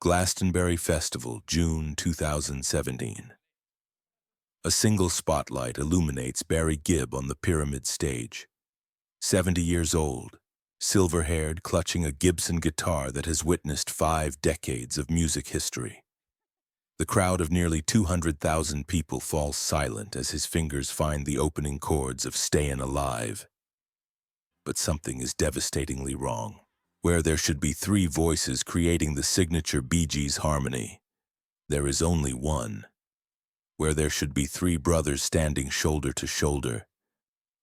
Glastonbury Festival, June 2017. A single spotlight illuminates Barry Gibb on the pyramid stage. 70 years old, silver-haired, clutching a Gibson guitar that has witnessed 5 decades of music history. The crowd of nearly 200,000 people falls silent as his fingers find the opening chords of Stayin Alive. But something is devastatingly wrong. Where there should be 3 voices creating the signature Bee Gees harmony, there is only one. Where there should be 3 brothers standing shoulder to shoulder,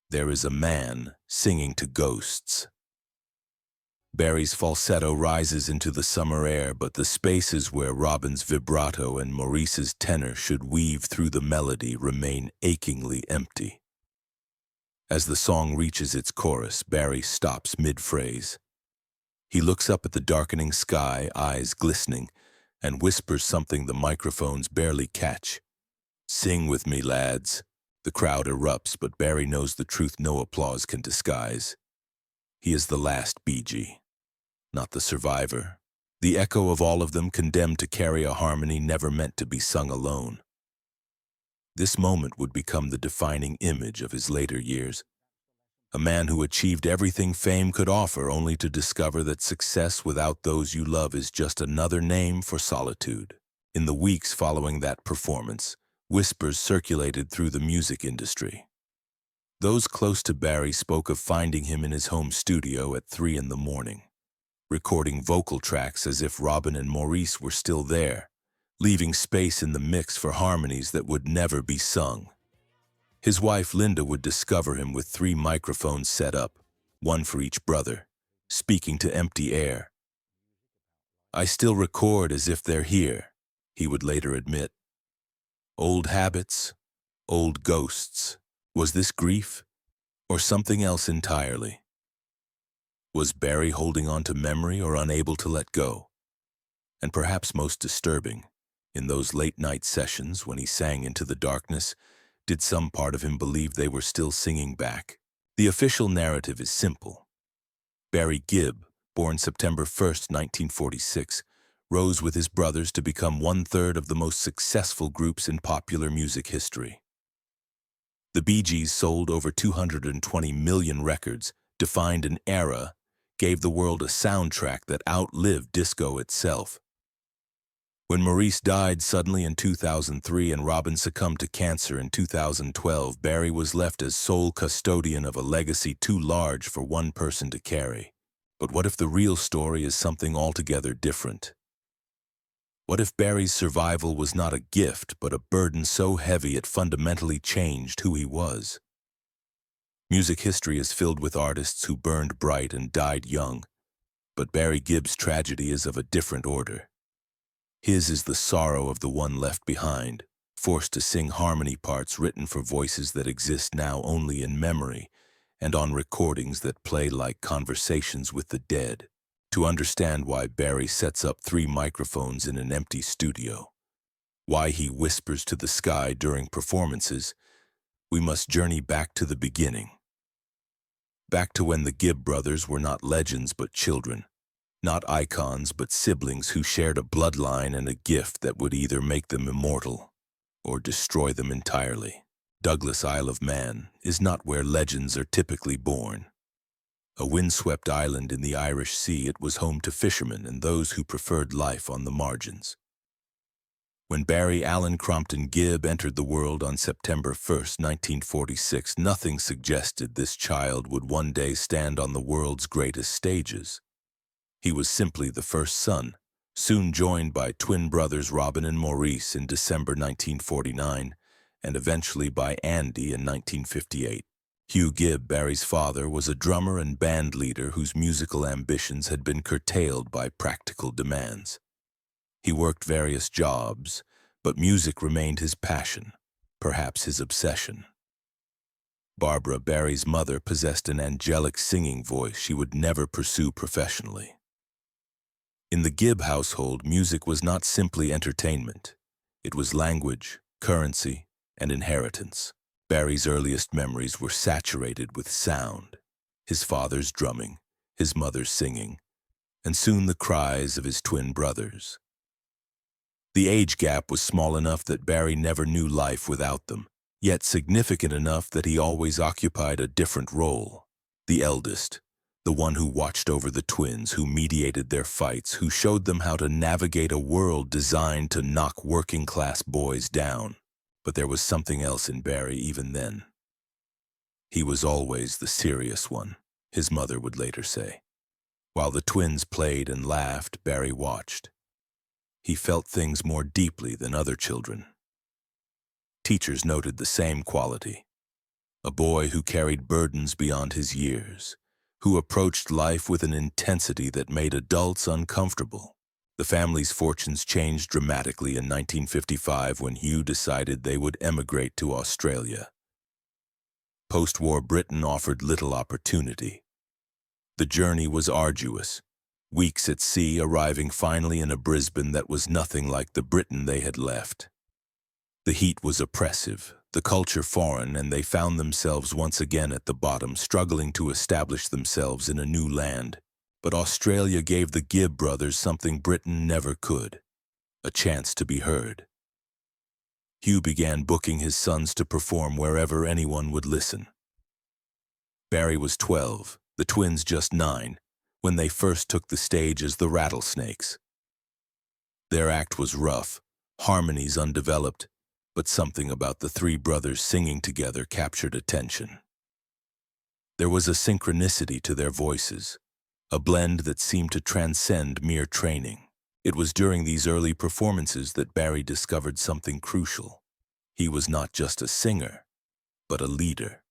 there is a man singing to ghosts. Barry's falsetto rises into the summer air, but the spaces where Robin's vibrato and Maurice's tenor should weave through the melody remain achingly empty. As the song reaches its chorus, Barry stops mid-phrase. He looks up at the darkening sky, eyes glistening, and whispers something the microphones barely catch. "Sing with me, lads." The crowd erupts, but Barry knows the truth no applause can disguise. He is the last Bee Gee, not the survivor, the echo of all of them condemned to carry a harmony never meant to be sung alone. This moment would become the defining image of his later years. A man who achieved everything fame could offer, only to discover that success without those you love is just another name for solitude. In the weeks following that performance, whispers circulated through the music industry. Those close to Barry spoke of finding him in his home studio at 3 in the morning, recording vocal tracks as if Robin and Maurice were still there, leaving space in the mix for harmonies that would never be sung. His wife Linda would discover him with 3 microphones set up, one for each brother, speaking to empty air. "I still record as if they're here," he would later admit. Old habits, old ghosts. Was this grief, or something else entirely? Was Barry holding on to memory or unable to let go? And perhaps most disturbing, in those late-night sessions when he sang into the darkness, did some part of him believe they were still singing back? The official narrative is simple. Barry Gibb, born September 1st, 1946, rose with his brothers to become 1/3 of the most successful groups in popular music history. The Bee Gees sold over 220 million records, defined an era, gave the world a soundtrack that outlived disco itself. When Maurice died suddenly in 2003 and Robin succumbed to cancer in 2012, Barry was left as sole custodian of a legacy too large for one person to carry. But what if the real story is something altogether different? What if Barry's survival was not a gift, but a burden so heavy it fundamentally changed who he was? Music history is filled with artists who burned bright and died young, but Barry Gibb's tragedy is of a different order. His is the sorrow of the one left behind, forced to sing harmony parts written for voices that exist now only in memory and on recordings that play like conversations with the dead. To understand why Barry sets up 3 microphones in an empty studio, why he whispers to the sky during performances, we must journey back to the beginning. Back to when the Gibb brothers were not legends but children. Not icons, but siblings who shared a bloodline and a gift that would either make them immortal or destroy them entirely. Douglas, Isle of Man, is not where legends are typically born. A windswept island in the Irish Sea, it was home to fishermen and those who preferred life on the margins. When Barry Allen Crompton Gibb entered the world on September 1st, 1946, nothing suggested this child would one day stand on the world's greatest stages. He was simply the first son, soon joined by twin brothers Robin and Maurice in December 1949, and eventually by Andy in 1958. Hugh Gibb, Barry's father, was a drummer and band leader whose musical ambitions had been curtailed by practical demands. He worked various jobs, but music remained his passion, perhaps his obsession. Barbara, Barry's mother, possessed an angelic singing voice she would never pursue professionally. In the Gibb household, music was not simply entertainment. It was language, currency, and inheritance. Barry's earliest memories were saturated with sound. His father's drumming, his mother's singing, and soon the cries of his twin brothers. The age gap was small enough that Barry never knew life without them, yet significant enough that he always occupied a different role. The eldest, the one who watched over the twins, who mediated their fights, who showed them how to navigate a world designed to knock working-class boys down. But there was something else in Barry even then. He was always the serious one, his mother would later say. While the twins played and laughed, Barry watched. He felt things more deeply than other children. Teachers noted the same quality. A boy who carried burdens beyond his years, who approached life with an intensity that made adults uncomfortable. The family's fortunes changed dramatically in 1955 when Hugh decided they would emigrate to Australia. Post-war Britain offered little opportunity. The journey was arduous, weeks at sea, arriving finally in a Brisbane that was nothing like the Britain they had left. The heat was oppressive, the culture foreign, and they found themselves once again at the bottom, struggling to establish themselves in a new land. But Australia gave the Gibb brothers something Britain never could: a chance to be heard. Hugh began booking his sons to perform wherever anyone would listen. Barry was 12, the twins just 9, when they first took the stage as the Rattlesnakes. Their act was rough, harmonies undeveloped, but something about the three brothers singing together captured attention. There was a synchronicity to their voices, a blend that seemed to transcend mere training. It was during these early performances that Barry discovered something crucial. He was not just a singer, but a leader.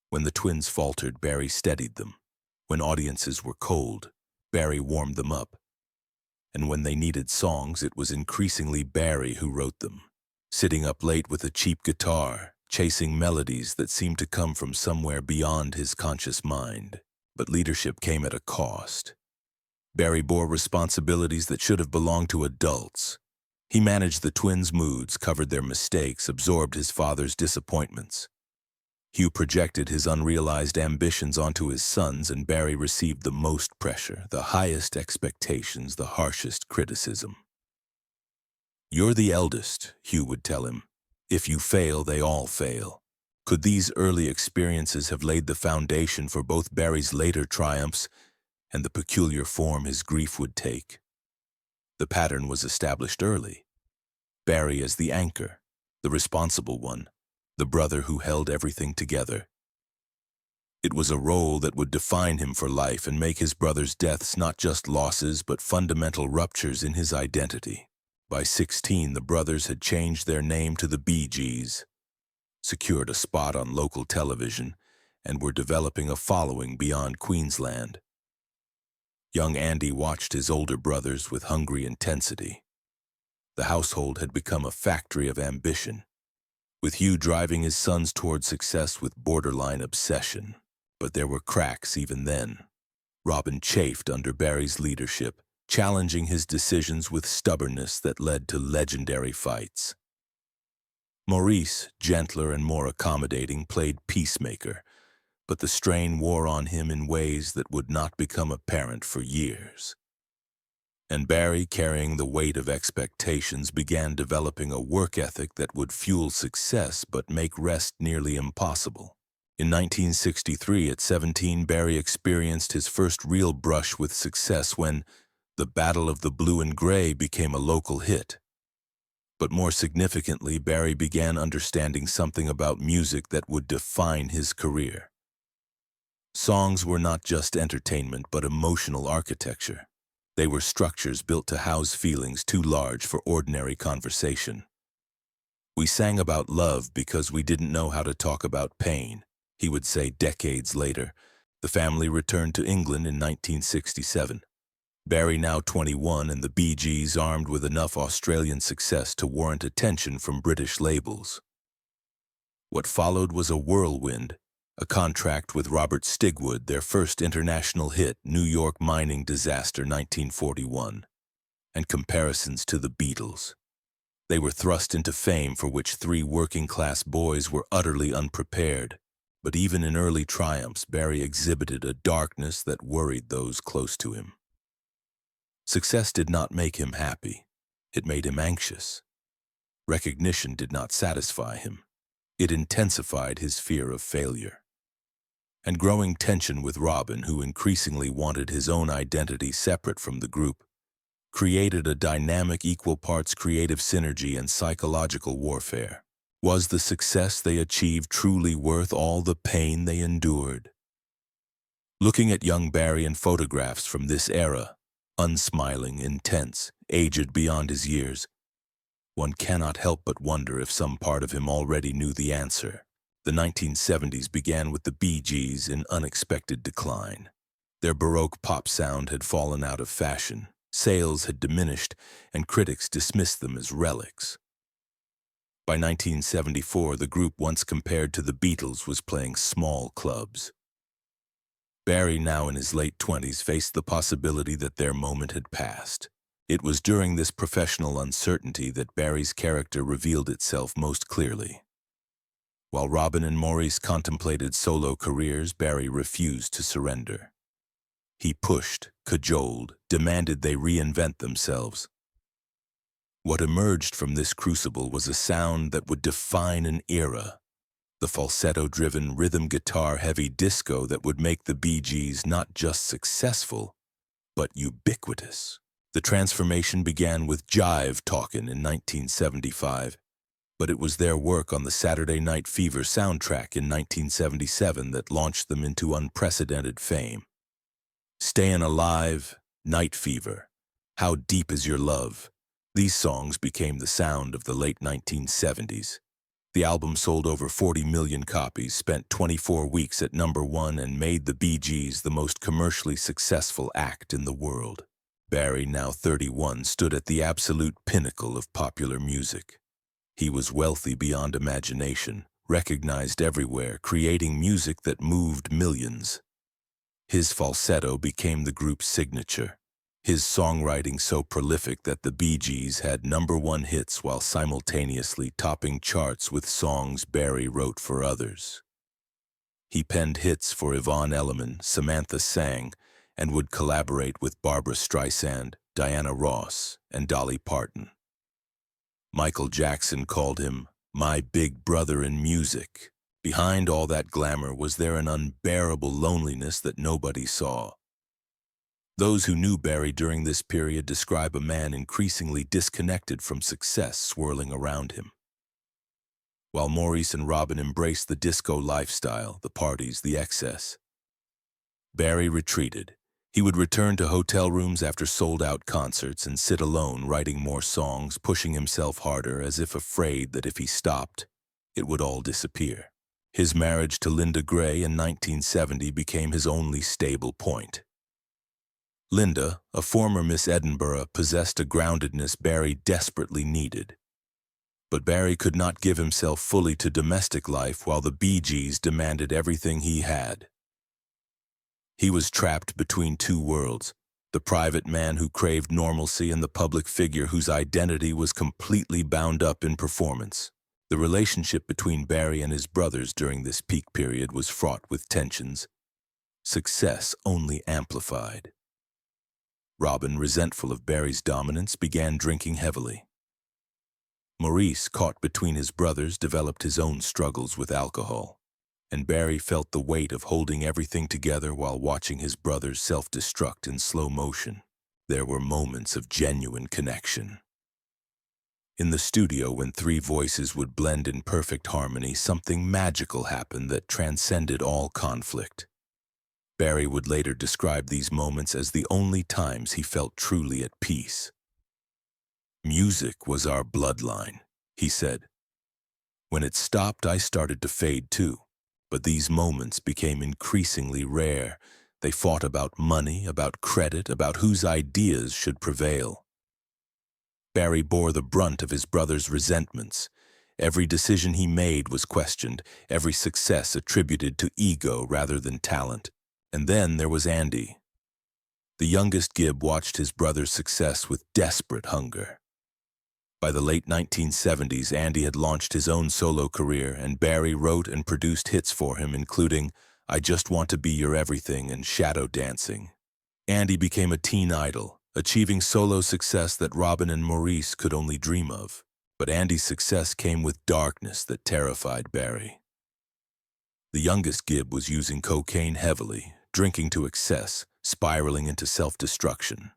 When the twins faltered, Barry steadied them. When audiences were cold, Barry warmed them up. And when they needed songs, it was increasingly Barry who wrote them, sitting up late with a cheap guitar, chasing melodies that seemed to come from somewhere beyond his conscious mind. But leadership came at a cost. Barry bore responsibilities that should have belonged to adults. He managed the twins' moods, covered their mistakes, absorbed his father's disappointments. Hugh projected his unrealized ambitions onto his sons, and Barry received the most pressure, the highest expectations, the harshest criticism. "You're the eldest," Hugh would tell him. "If you fail, they all fail." Could these early experiences have laid the foundation for both Barry's later triumphs and the peculiar form his grief would take? The pattern was established early. Barry as the anchor, the responsible one, the brother who held everything together. It was a role that would define him for life and make his brother's deaths not just losses but fundamental ruptures in his identity. By 16, the brothers had changed their name to the Bee Gees, secured a spot on local television, and were developing a following beyond Queensland. Young Andy watched his older brothers with hungry intensity. The household had become a factory of ambition, with Hugh driving his sons toward success with borderline obsession. But there were cracks even then. Robin chafed under Barry's leadership, challenging his decisions with stubbornness that led to legendary fights. Maurice, gentler and more accommodating, played peacemaker, but the strain wore on him in ways that would not become apparent for years. And Barry, carrying the weight of expectations, began developing a work ethic that would fuel success but make rest nearly impossible. In 1963, at 17, Barry experienced his first real brush with success when The Battle of the Blue and Gray became a local hit. But more significantly, Barry began understanding something about music that would define his career. Songs were not just entertainment, but emotional architecture. They were structures built to house feelings too large for ordinary conversation. "We sang about love because we didn't know how to talk about pain," he would say decades later. The family returned to England in 1967. Barry, now 21, and the Bee Gees armed with enough Australian success to warrant attention from British labels. What followed was a whirlwind, a contract with Robert Stigwood, their first international hit, New York mining disaster 1941, and comparisons to the Beatles. They were thrust into fame for which three working-class boys were utterly unprepared. But even in early triumphs, Barry exhibited a darkness that worried those close to him. Success did not make him happy. It made him anxious. Recognition did not satisfy him. It intensified his fear of failure. And growing tension with Robin, who increasingly wanted his own identity separate from the group, created a dynamic equal parts creative synergy and psychological warfare. Was the success they achieved truly worth all the pain they endured? Looking at young Barry in photographs from this era, unsmiling, intense, aged beyond his years, one cannot help but wonder if some part of him already knew the answer. The 1970s began with the Bee Gees in unexpected decline. Their Baroque pop sound had fallen out of fashion, sales had diminished, and critics dismissed them as relics. By 1974, the group once compared to the Beatles was playing small clubs. Barry, now in his late 20s, faced the possibility that their moment had passed. It was during this professional uncertainty that Barry's character revealed itself most clearly. While Robin and Maurice contemplated solo careers, Barry refused to surrender. He pushed, cajoled, demanded they reinvent themselves. What emerged from this crucible was a sound that would define an era, the falsetto-driven, rhythm guitar-heavy disco that would make the Bee Gees not just successful, but ubiquitous. The transformation began with Jive Talkin' in 1975, but it was their work on the Saturday Night Fever soundtrack in 1977 that launched them into unprecedented fame. Stayin' Alive, Night Fever, How Deep Is Your Love? These songs became the sound of the late 1970s. The album sold over 40 million copies, spent 24 weeks at #1, and made the Bee Gees the most commercially successful act in the world. Barry, now 31, stood at the absolute pinnacle of popular music. He was wealthy beyond imagination, recognized everywhere, creating music that moved millions. His falsetto became the group's signature, his songwriting so prolific that the Bee Gees had #1 hits while simultaneously topping charts with songs Barry wrote for others. He penned hits for Yvonne Elliman, Samantha Sang, and would collaborate with Barbra Streisand, Diana Ross, and Dolly Parton. Michael Jackson called him "my big brother in music." Behind all that glamour, was there an unbearable loneliness that nobody saw? Those who knew Barry during this period describe a man increasingly disconnected from success swirling around him. While Maurice and Robin embraced the disco lifestyle, the parties, the excess, Barry retreated. He would return to hotel rooms after sold-out concerts and sit alone, writing more songs, pushing himself harder, as if afraid that if he stopped, it would all disappear. His marriage to Linda Gray in 1970 became his only stable point. Linda, a former Miss Edinburgh, possessed a groundedness Barry desperately needed. But Barry could not give himself fully to domestic life while the Bee Gees demanded everything he had. He was trapped between two worlds, the private man who craved normalcy and the public figure whose identity was completely bound up in performance. The relationship between Barry and his brothers during this peak period was fraught with tensions. Success only amplified. Robin, resentful of Barry's dominance, began drinking heavily. Maurice, caught between his brothers, developed his own struggles with alcohol, and Barry felt the weight of holding everything together while watching his brothers self-destruct in slow motion. There were moments of genuine connection. In the studio, when three voices would blend in perfect harmony, something magical happened that transcended all conflict. Barry would later describe these moments as the only times he felt truly at peace. "Music was our bloodline," he said. "When it stopped, I started to fade too. But these moments became increasingly rare. They fought about money, about credit, about whose ideas should prevail." Barry bore the brunt of his brother's resentments. Every decision he made was questioned, every success attributed to ego rather than talent. And then there was Andy. The youngest Gibb watched his brother's success with desperate hunger. By the late 1970s, Andy had launched his own solo career, and Barry wrote and produced hits for him, including "I Just Want to Be Your Everything" and "Shadow Dancing." Andy became a teen idol, achieving solo success that Robin and Maurice could only dream of. But Andy's success came with darkness that terrified Barry. The youngest Gibb was using cocaine heavily, drinking to excess, spiraling into self-destruction.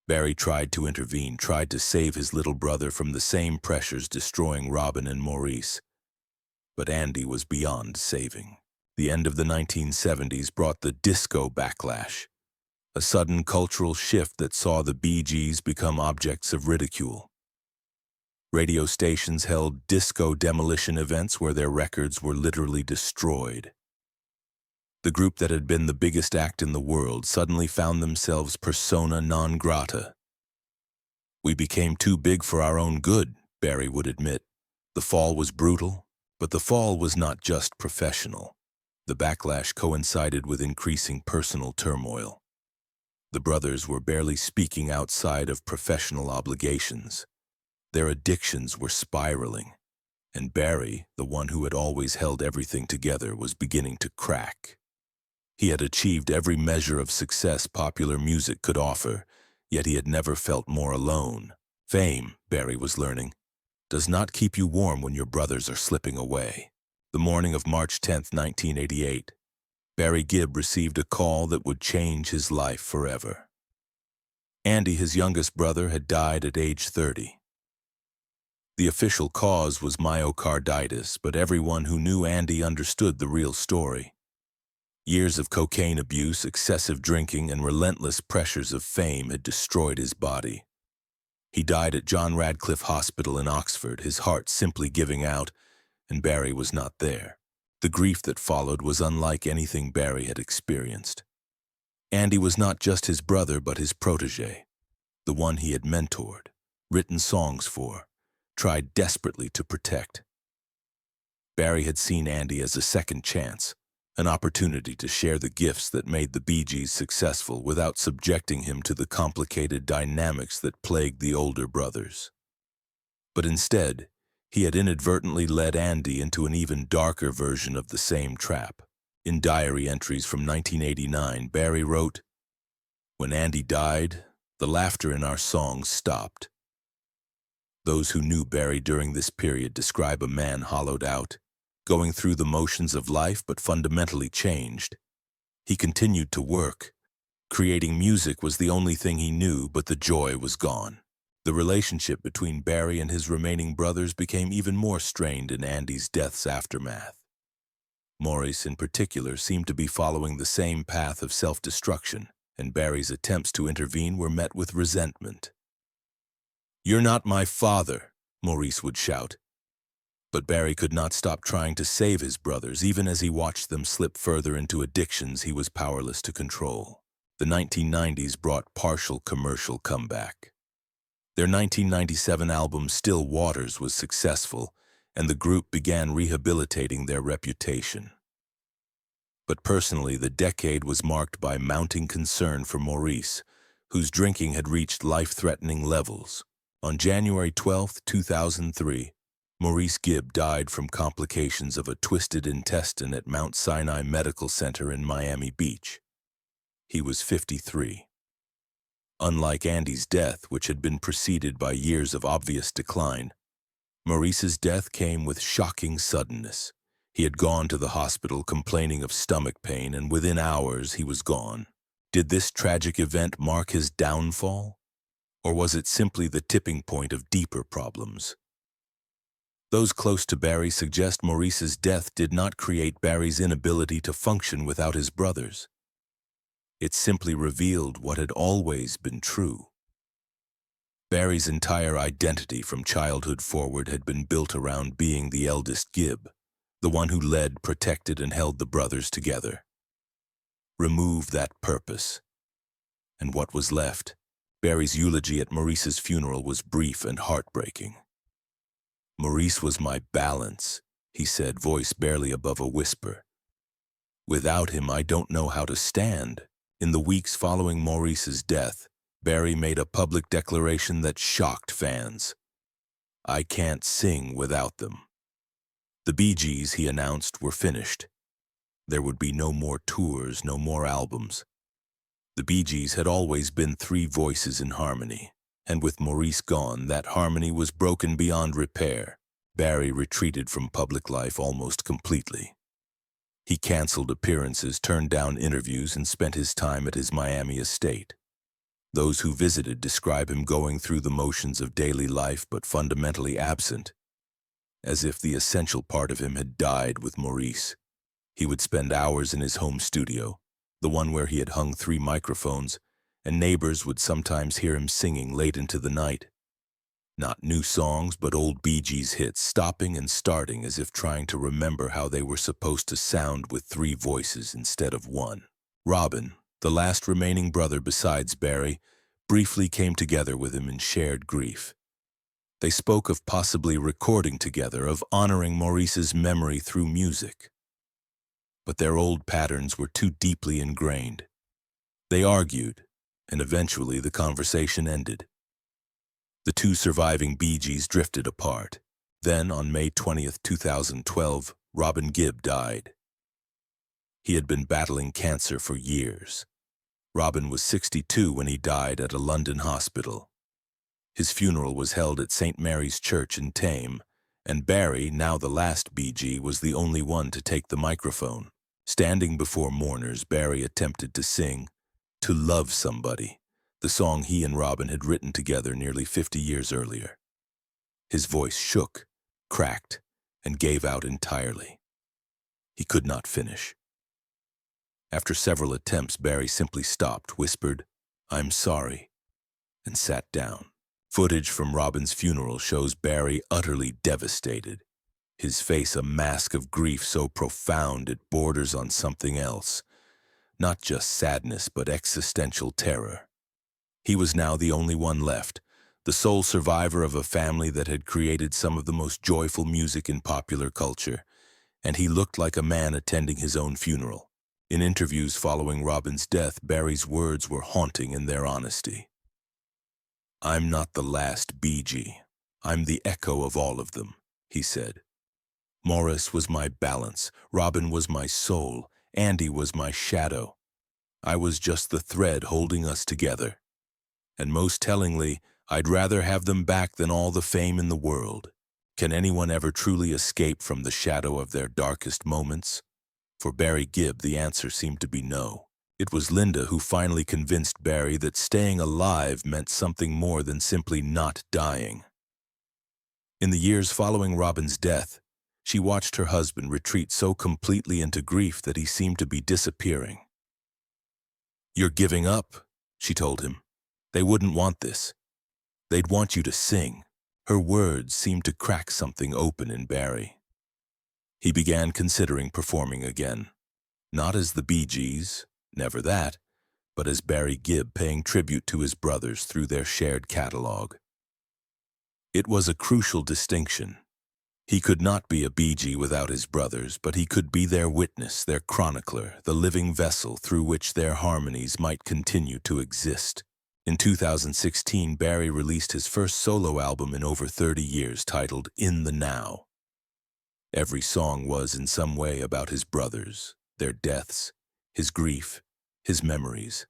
Barry tried to intervene, tried to save his little brother from the same pressures destroying Robin and Maurice. But Andy was beyond saving. The end of the 1970s brought the disco backlash, a sudden cultural shift that saw the Bee Gees become objects of ridicule. Radio stations held disco demolition events where their records were literally destroyed. The group that had been the biggest act in the world suddenly found themselves persona non grata. "We became too big for our own good," Barry would admit. The fall was brutal, but the fall was not just professional. The backlash coincided with increasing personal turmoil. The brothers were barely speaking outside of professional obligations. Their addictions were spiraling, and Barry, the one who had always held everything together, was beginning to crack. He had achieved every measure of success popular music could offer, yet he had never felt more alone. Fame, Barry was learning, does not keep you warm when your brothers are slipping away. The morning of March 10, 1988, Barry Gibb received a call that would change his life forever. Andy, his youngest brother, had died at age 30. The official cause was myocarditis, but everyone who knew Andy understood the real story. Years of cocaine abuse, excessive drinking, and relentless pressures of fame had destroyed his body. He died at John Radcliffe Hospital in Oxford, his heart simply giving out, and Barry was not there. The grief that followed was unlike anything Barry had experienced. Andy was not just his brother, but his protege, the one he had mentored, written songs for, tried desperately to protect. Barry had seen Andy as a second chance, an opportunity to share the gifts that made the Bee Gees successful without subjecting him to the complicated dynamics that plagued the older brothers. But instead, he had inadvertently led Andy into an even darker version of the same trap. In diary entries from 1989, Barry wrote, "When Andy died, the laughter in our songs stopped." Those who knew Barry during this period describe a man hollowed out, going through the motions of life but fundamentally changed. He continued to work. Creating music was the only thing he knew, but the joy was gone. The relationship between Barry and his remaining brothers became even more strained in Andy's death's aftermath. Maurice, in particular, seemed to be following the same path of self-destruction, and Barry's attempts to intervene were met with resentment. "You're not my father," Maurice would shout. But Barry could not stop trying to save his brothers, even as he watched them slip further into addictions he was powerless to control. The 1990s brought partial commercial comeback. Their 1997 album Still Waters was successful, and the group began rehabilitating their reputation. But personally, the decade was marked by mounting concern for Maurice, whose drinking had reached life-threatening levels. On January 12, 2003, Maurice Gibb died from complications of a twisted intestine at Mount Sinai Medical Center in Miami Beach. He was 53. Unlike Andy's death, which had been preceded by years of obvious decline, Maurice's death came with shocking suddenness. He had gone to the hospital complaining of stomach pain, and within hours he was gone. Did this tragic event mark his downfall? Or was it simply the tipping point of deeper problems? Those close to Barry suggest Maurice's death did not create Barry's inability to function without his brothers. It simply revealed what had always been true. Barry's entire identity from childhood forward had been built around being the eldest Gibb, the one who led, protected, and held the brothers together. Remove that purpose, and what was left? Barry's eulogy at Maurice's funeral was brief and heartbreaking. "Maurice was my balance," he said, voice barely above a whisper. "Without him, I don't know how to stand." In the weeks following Maurice's death, Barry made a public declaration that shocked fans. "I can't sing without them." The Bee Gees, he announced, were finished. There would be no more tours, no more albums. The Bee Gees had always been three voices in harmony, and with Maurice gone, that harmony was broken beyond repair. Barry retreated from public life almost completely. He canceled appearances, turned down interviews, and spent his time at his Miami estate. Those who visited describe him going through the motions of daily life but fundamentally absent, as if the essential part of him had died with Maurice. He would spend hours in his home studio, the one where he had hung 3 microphones, and neighbors would sometimes hear him singing late into the night. Not new songs, but old Bee Gees hits, stopping and starting as if trying to remember how they were supposed to sound with 3 voices instead of 1. Robin, the last remaining brother besides Barry, briefly came together with him in shared grief. They spoke of possibly recording together, of honoring Maurice's memory through music. But their old patterns were too deeply ingrained. They argued, and eventually the conversation ended. The 2 surviving Bee Gees drifted apart. Then, on May 20th, 2012, Robin Gibb died. He had been battling cancer for years. Robin was 62 when he died at a London hospital. His funeral was held at St. Mary's Church in Thame, and Barry, now the last Bee Gee, was the only one to take the microphone. Standing before mourners, Barry attempted to sing "To Love Somebody," the song he and Robin had written together nearly 50 years earlier. His voice shook, cracked, and gave out entirely. He could not finish. After several attempts, Barry simply stopped, whispered, "I'm sorry," and sat down. Footage from Robin's funeral shows Barry utterly devastated, his face a mask of grief so profound it borders on something else, not just sadness but existential terror. He was now the only one left, the sole survivor of a family that had created some of the most joyful music in popular culture, and he looked like a man attending his own funeral. In interviews following Robin's death, Barry's words were haunting in their honesty. "I'm not the last Bee Gee. I'm the echo of all of them," he said. "Maurice was my balance, Robin was my soul, Andy was my shadow. I was just the thread holding us together. And most tellingly, I'd rather have them back than all the fame in the world. Can anyone ever truly escape from the shadow of their darkest moments?" For Barry Gibb, the answer seemed to be no. It was Linda who finally convinced Barry that staying alive meant something more than simply not dying. In the years following Robin's death, she watched her husband retreat so completely into grief that he seemed to be disappearing. "You're giving up," she told him. "They wouldn't want this. They'd want you to sing." Her words seemed to crack something open in Barry. He began considering performing again, not as the Bee Gees, never that, but as Barry Gibb, paying tribute to his brothers through their shared catalog. It was a crucial distinction. He could not be a Bee Gee without his brothers, but he could be their witness, their chronicler, the living vessel through which their harmonies might continue to exist. In 2016, Barry released his first solo album in over 30 years, titled "In the Now." Every song was, in some way, about his brothers, their deaths, his grief, his memories.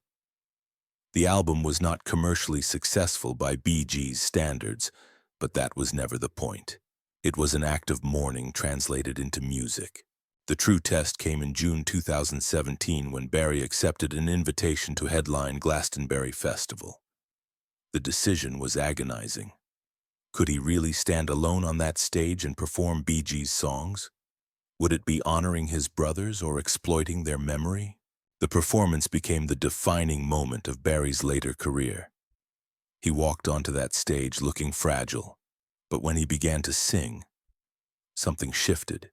The album was not commercially successful by Bee Gees standards, but that was never the point. It was an act of mourning translated into music. The true test came in June 2017 when Barry accepted an invitation to headline Glastonbury Festival. The decision was agonizing. Could he really stand alone on that stage and perform Bee Gees songs? Would it be honoring his brothers or exploiting their memory? The performance became the defining moment of Barry's later career. He walked onto that stage looking fragile, but when he began to sing, something shifted.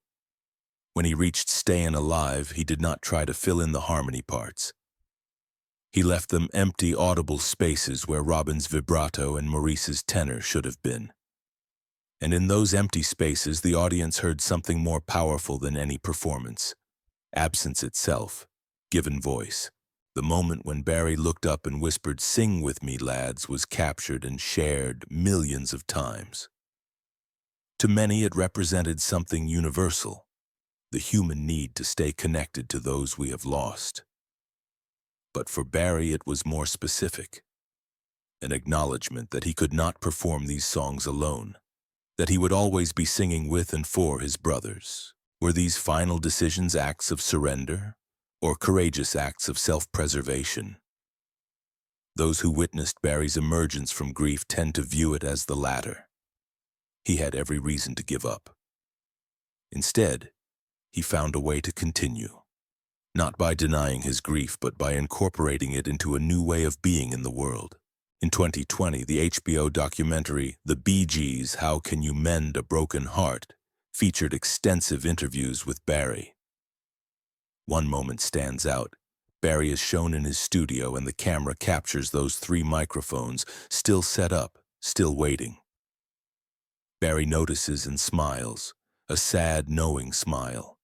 When he reached Stayin Alive, he did not try to fill in the harmony parts. He left them empty, audible spaces where Robin's vibrato and Maurice's tenor should have been. And in those empty spaces, the audience heard something more powerful than any performance: absence itself, given voice. The moment when Barry looked up and whispered, "Sing with me, lads," was captured and shared millions of times. To many, it represented something universal: the human need to stay connected to those we have lost. But for Barry, it was more specific. An acknowledgement that he could not perform these songs alone, that he would always be singing with and for his brothers. Were these final decisions acts of surrender or courageous acts of self-preservation? Those who witnessed Barry's emergence from grief tend to view it as the latter. He had every reason to give up. Instead, he found a way to continue, not by denying his grief, but by incorporating it into a new way of being in the world. In 2020, the HBO documentary, The Bee Gees, How Can You Mend a Broken Heart, featured extensive interviews with Barry. One moment stands out. Barry is shown in his studio and the camera captures those 3 microphones, still set up, still waiting. Barry notices and smiles, a sad, knowing smile.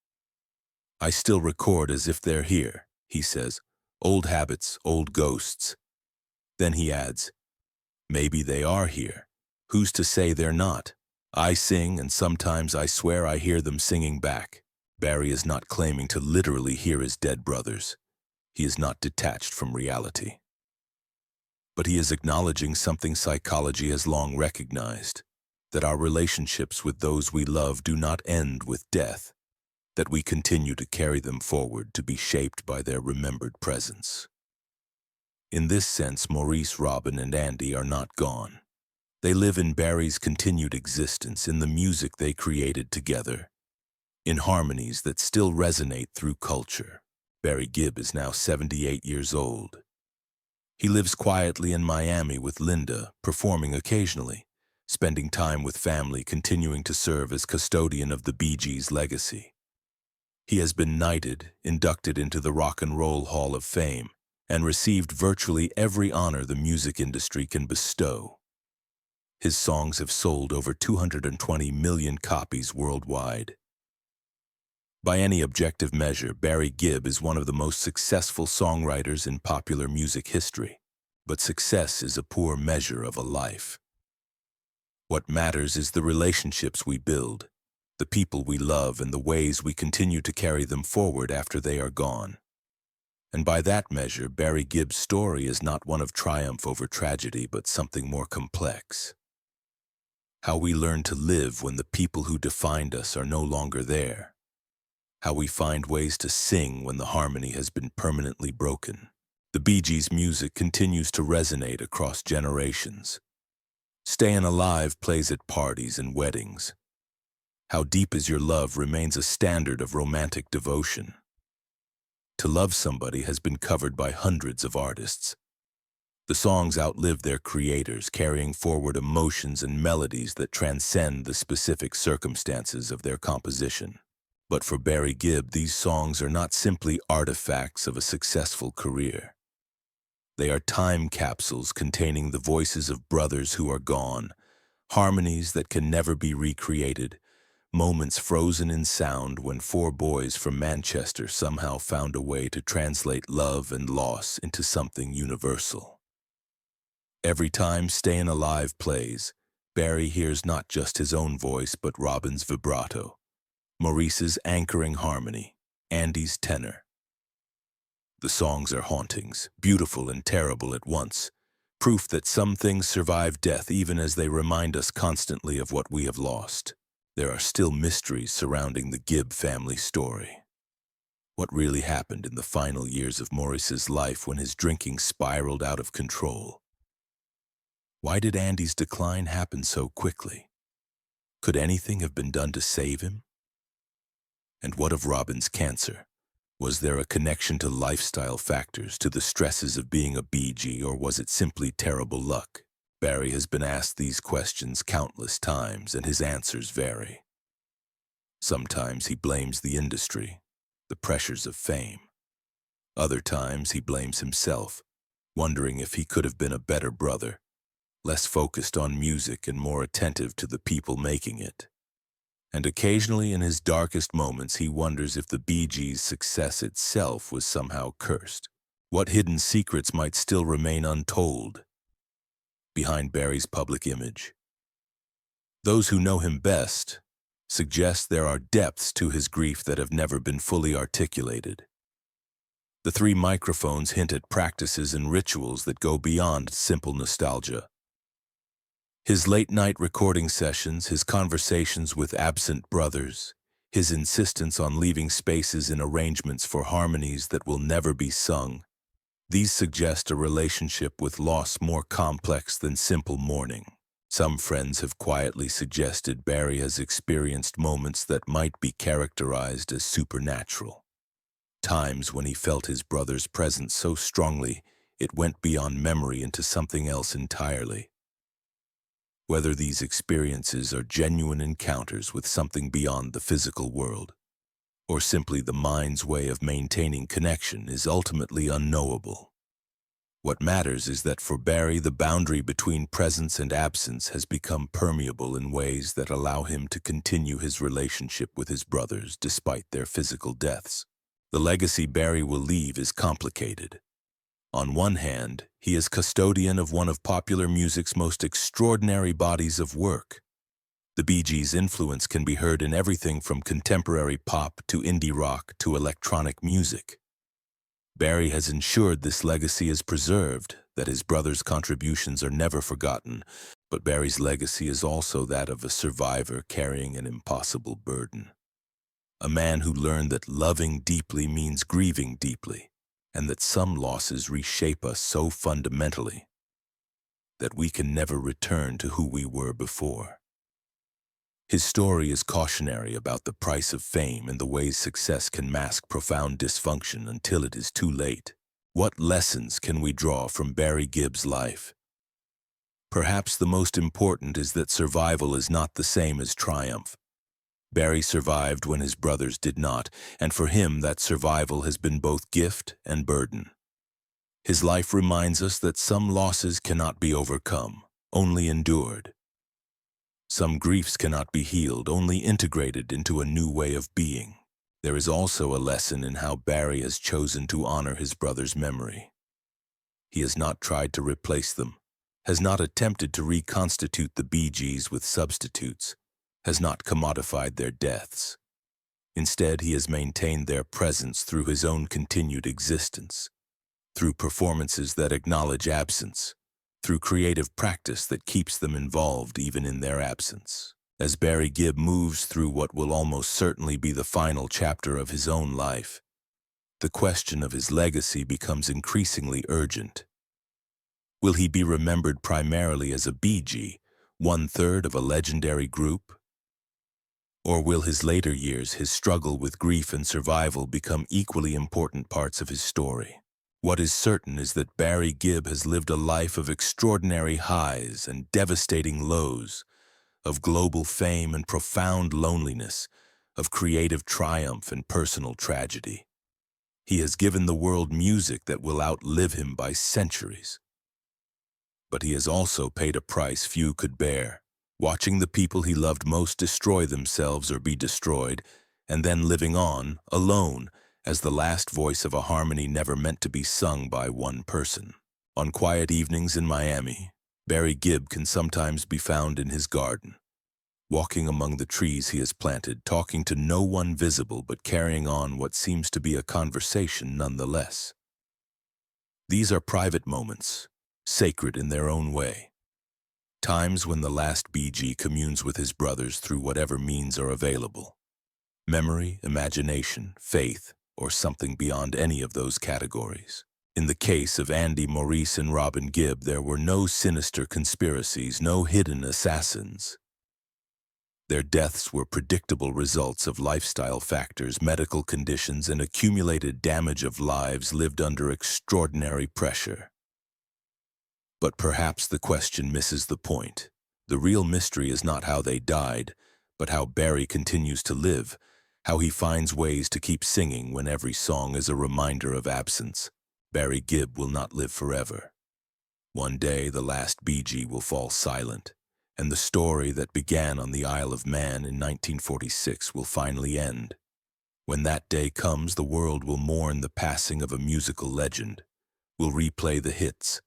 "I still record as if they're here," he says. "Old habits, old ghosts." Then he adds, "Maybe they are here. Who's to say they're not? I sing, and sometimes I swear I hear them singing back." Barry is not claiming to literally hear his dead brothers. He is not detached from reality. But he is acknowledging something psychology has long recognized, that our relationships with those we love do not end with death, that we continue to carry them forward to be shaped by their remembered presence. In this sense, Maurice, Robin, and Andy are not gone. They live in Barry's continued existence, in the music they created together, in harmonies that still resonate through culture. Barry Gibb is now 78 years old. He lives quietly in Miami with Linda, performing occasionally, spending time with family, continuing to serve as custodian of the Bee Gees' legacy. He has been knighted, inducted into the Rock and Roll Hall of Fame, and received virtually every honor the music industry can bestow. His songs have sold over 220 million copies worldwide. By any objective measure, Barry Gibb is one of the most successful songwriters in popular music history. But success is a poor measure of a life. What matters is the relationships we build, the people we love, and the ways we continue to carry them forward after they are gone. And by that measure, Barry Gibb's story is not one of triumph over tragedy, but something more complex. How we learn to live when the people who defined us are no longer there. How we find ways to sing when the harmony has been permanently broken. The Bee Gees' music continues to resonate across generations. Stayin' Alive plays at parties and weddings. How Deep Is Your Love remains a standard of romantic devotion. To Love Somebody has been covered by hundreds of artists. The songs outlive their creators, carrying forward emotions and melodies that transcend the specific circumstances of their composition. But for Barry Gibb, these songs are not simply artifacts of a successful career. They are time capsules containing the voices of brothers who are gone, harmonies that can never be recreated, moments frozen in sound when 4 boys from Manchester somehow found a way to translate love and loss into something universal. Every time Stayin' Alive plays, Barry hears not just his own voice but Robin's vibrato, Maurice's anchoring harmony, Andy's tenor. The songs are hauntings, beautiful and terrible at once, proof that some things survive death even as they remind us constantly of what we have lost. There are still mysteries surrounding the Gibb family story. What really happened in the final years of Maurice's life when his drinking spiraled out of control? Why did Andy's decline happen so quickly? Could anything have been done to save him? And what of Robin's cancer? Was there a connection to lifestyle factors, to the stresses of being a Bee Gee, or was it simply terrible luck? Barry has been asked these questions countless times, and his answers vary. Sometimes he blames the industry, the pressures of fame. Other times he blames himself, wondering if he could have been a better brother, less focused on music and more attentive to the people making it. And occasionally in his darkest moments he wonders if the Bee Gees' success itself was somehow cursed. What hidden secrets might still remain untold behind Barry's public image? Those who know him best suggest there are depths to his grief that have never been fully articulated. The three microphones hint at practices and rituals that go beyond simple nostalgia. His late-night recording sessions, his conversations with absent brothers, his insistence on leaving spaces in arrangements for harmonies that will never be sung, these suggest a relationship with loss more complex than simple mourning. Some friends have quietly suggested Barry has experienced moments that might be characterized as supernatural. Times when he felt his brother's presence so strongly it went beyond memory into something else entirely. Whether these experiences are genuine encounters with something beyond the physical world, or simply the mind's way of maintaining connection, is ultimately unknowable. What matters is that for Barry, the boundary between presence and absence has become permeable in ways that allow him to continue his relationship with his brothers despite their physical deaths. The legacy Barry will leave is complicated. On one hand, he is custodian of one of popular music's most extraordinary bodies of work. The Bee Gees' influence can be heard in everything from contemporary pop to indie rock to electronic music. Barry has ensured this legacy is preserved, that his brother's contributions are never forgotten, but Barry's legacy is also that of a survivor carrying an impossible burden. A man who learned that loving deeply means grieving deeply, and that some losses reshape us so fundamentally that we can never return to who we were before. His story is cautionary about the price of fame and the ways success can mask profound dysfunction until it is too late. What lessons can we draw from Barry Gibb's life? Perhaps the most important is that survival is not the same as triumph. Barry survived when his brothers did not, and for him that survival has been both gift and burden. His life reminds us that some losses cannot be overcome, only endured. Some griefs cannot be healed, only integrated into a new way of being. There is also a lesson in how Barry has chosen to honor his brother's memory. He has not tried to replace them, has not attempted to reconstitute the Bee Gees with substitutes, has not commodified their deaths. Instead, he has maintained their presence through his own continued existence, through performances that acknowledge absence, through creative practice that keeps them involved even in their absence. As Barry Gibb moves through what will almost certainly be the final chapter of his own life, the question of his legacy becomes increasingly urgent. Will he be remembered primarily as a Bee Gee, one-third of a legendary group? Or will his later years, his struggle with grief and survival, become equally important parts of his story? What is certain is that Barry Gibb has lived a life of extraordinary highs and devastating lows, of global fame and profound loneliness, of creative triumph and personal tragedy. He has given the world music that will outlive him by centuries. But he has also paid a price few could bear, watching the people he loved most destroy themselves or be destroyed, and then living on, alone, as the last voice of a harmony never meant to be sung by one person. On quiet evenings in Miami, Barry Gibb can sometimes be found in his garden, walking among the trees he has planted, talking to no one visible but carrying on what seems to be a conversation nonetheless. These are private moments, sacred in their own way. Times when the last Bee Gee communes with his brothers through whatever means are available. Memory, imagination, faith, or something beyond any of those categories. In the case of Andy, Maurice, and Robin Gibb, there were no sinister conspiracies, no hidden assassins. Their deaths were predictable results of lifestyle factors, medical conditions, and accumulated damage of lives lived under extraordinary pressure. But perhaps the question misses the point. The real mystery is not how they died, but how Barry continues to live, how he finds ways to keep singing when every song is a reminder of absence. Barry Gibb will not live forever. One day, the last Bee Gee will fall silent, and the story that began on the Isle of Man in 1946 will finally end. When that day comes, the world will mourn the passing of a musical legend, will replay the hits,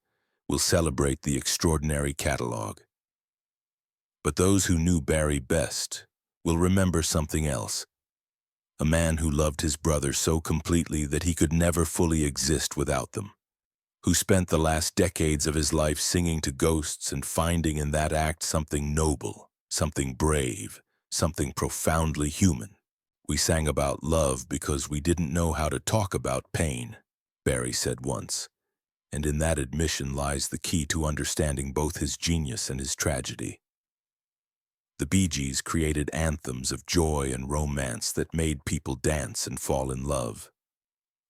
will celebrate the extraordinary catalog. But those who knew Barry best will remember something else, a man who loved his brother so completely that he could never fully exist without them, who spent the last decades of his life singing to ghosts and finding in that act something noble, something brave, something profoundly human. "We sang about love because we didn't know how to talk about pain," Barry said once, and in that admission lies the key to understanding both his genius and his tragedy. The Bee Gees created anthems of joy and romance that made people dance and fall in love.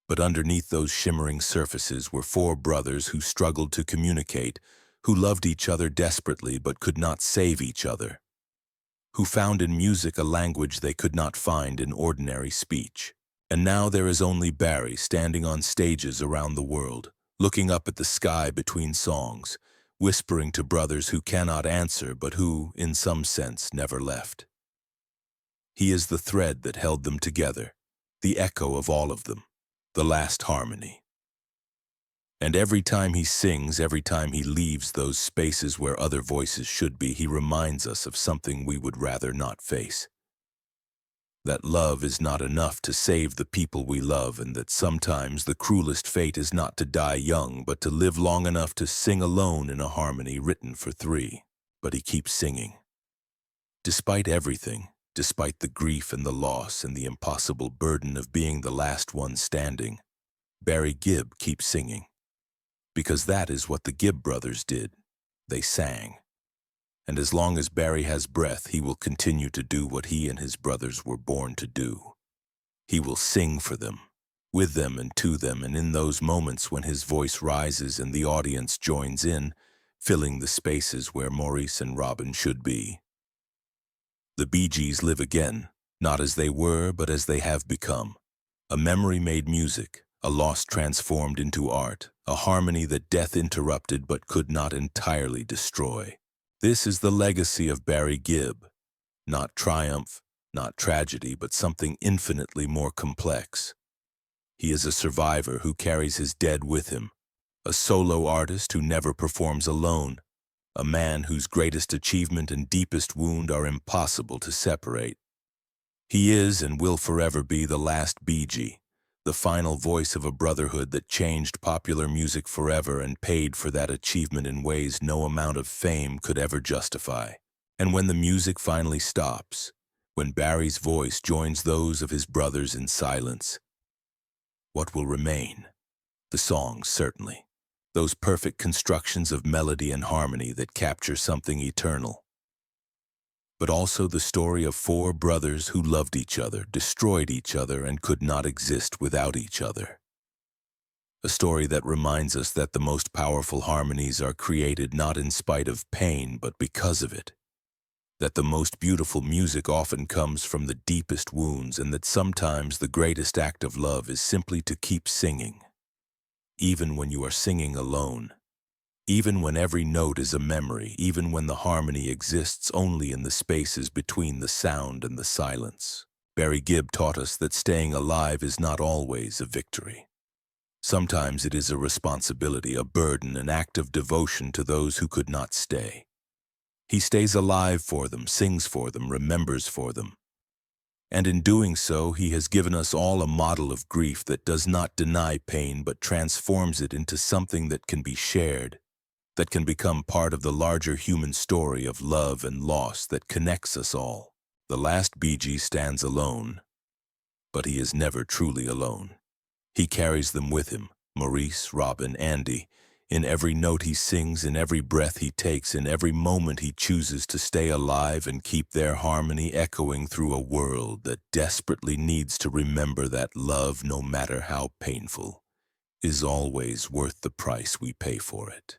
But underneath those shimmering surfaces were four brothers who struggled to communicate, who loved each other desperately but could not save each other, who found in music a language they could not find in ordinary speech. And now there is only Barry standing on stages around the world, looking up at the sky between songs, whispering to brothers who cannot answer but who, in some sense, never left. He is the thread that held them together, the echo of all of them, the last harmony. And every time he sings, every time he leaves those spaces where other voices should be, he reminds us of something we would rather not face. That love is not enough to save the people we love, and that sometimes the cruelest fate is not to die young, but to live long enough to sing alone in a harmony written for three. But he keeps singing. Despite everything, despite the grief and the loss and the impossible burden of being the last one standing, Barry Gibb keeps singing. Because that is what the Gibb brothers did. They sang. And as long as Barry has breath, he will continue to do what he and his brothers were born to do. He will sing for them, with them and to them, and in those moments when his voice rises and the audience joins in, filling the spaces where Maurice and Robin should be. The Bee Gees live again, not as they were, but as they have become. A memory made music, a loss transformed into art, a harmony that death interrupted but could not entirely destroy. This is the legacy of Barry Gibb. Not triumph, not tragedy, but something infinitely more complex. He is a survivor who carries his dead with him, a solo artist who never performs alone, a man whose greatest achievement and deepest wound are impossible to separate. He is and will forever be the last Bee Gee, the final voice of a brotherhood that changed popular music forever and paid for that achievement in ways no amount of fame could ever justify. And when the music finally stops, when Barry's voice joins those of his brothers in silence, what will remain? The songs, certainly. Those perfect constructions of melody and harmony that capture something eternal. But also the story of four brothers who loved each other, destroyed each other, and could not exist without each other. A story that reminds us that the most powerful harmonies are created not in spite of pain, but because of it. That the most beautiful music often comes from the deepest wounds, and that sometimes the greatest act of love is simply to keep singing. Even when you are singing alone. Even when every note is a memory, even when the harmony exists only in the spaces between the sound and the silence. Barry Gibb taught us that staying alive is not always a victory. Sometimes it is a responsibility, a burden, an act of devotion to those who could not stay. He stays alive for them, sings for them, remembers for them. And in doing so, he has given us all a model of grief that does not deny pain but transforms it into something that can be shared, that can become part of the larger human story of love and loss that connects us all. The last Bee Gee stands alone, but he is never truly alone. He carries them with him, Maurice, Robin, Andy, in every note he sings, in every breath he takes, in every moment he chooses to stay alive and keep their harmony echoing through a world that desperately needs to remember that love, no matter how painful, is always worth the price we pay for it.